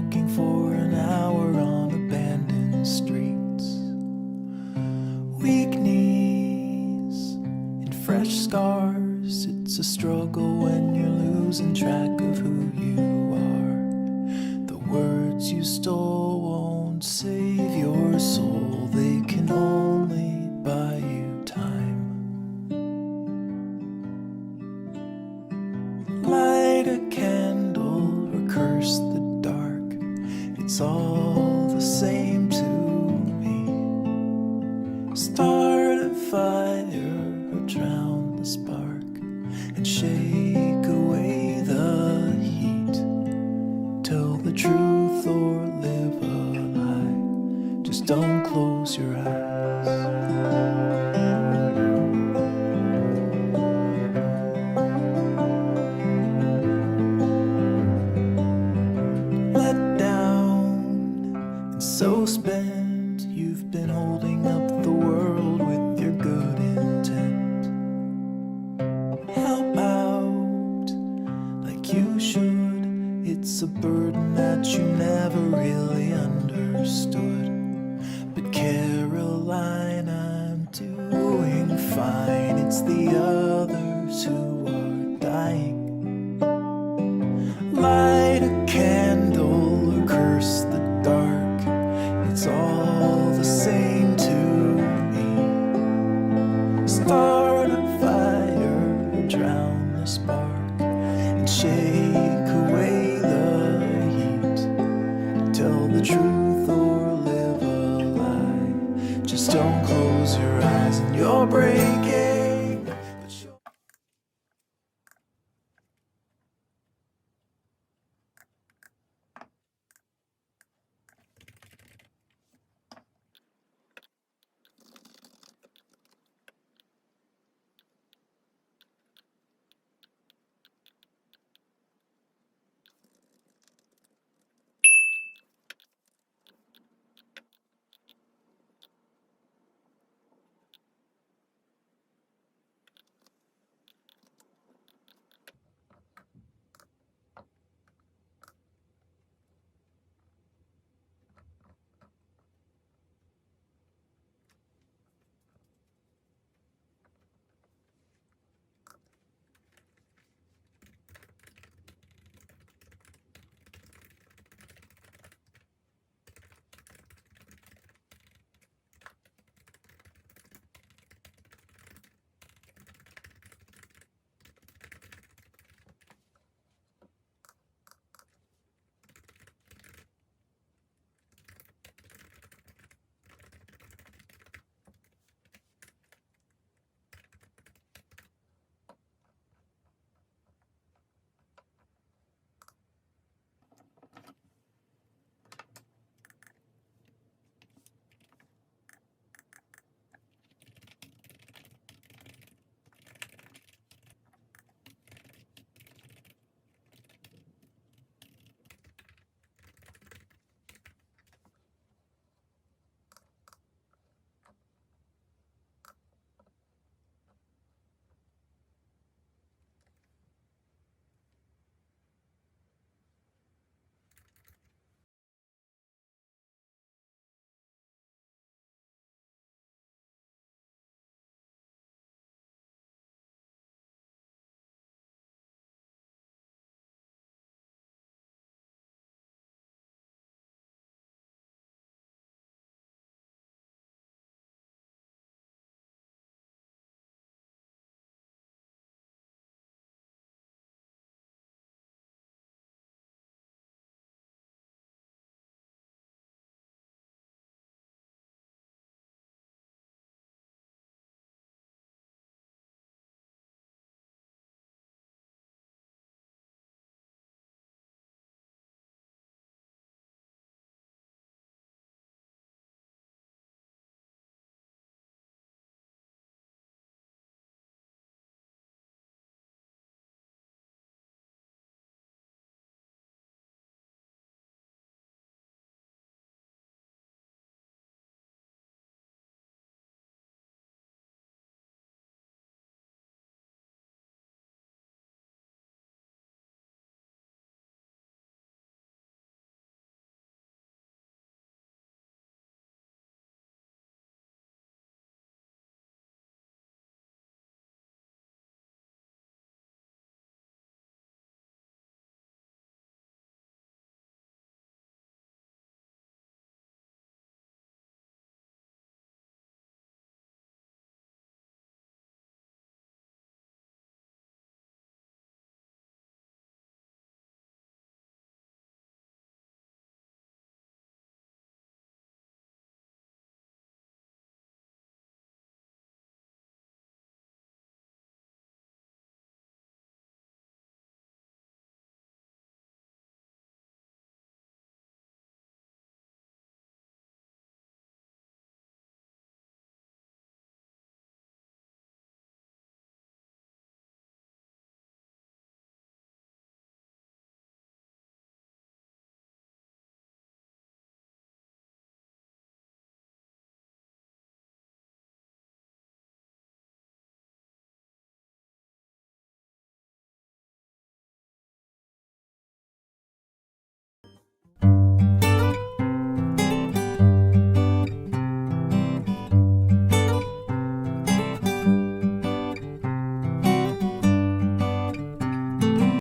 walking for an hour on abandoned streets. Weak knees and fresh scars. It's a struggle when you're losing track of who you are. The words you stole won't save your soul. They can only buy you time. Light a candle or curse the dark. It's all the same to me. Start a fire or drown the spark and shake away the heat. Tell the truth or live a lie. Just don't close your eyes. So spent, you've been holding up the world with your good intent. Help out like you should. It's a burden that you never really understood. But Caroline, I'm doing fine. It's the others who are dying. Light a candle or curse the dark. It's all the same to me. Start a fire or drown the spark and shake away the heat. Tell the truth or live a lie. Just don't close your eyes and you'll break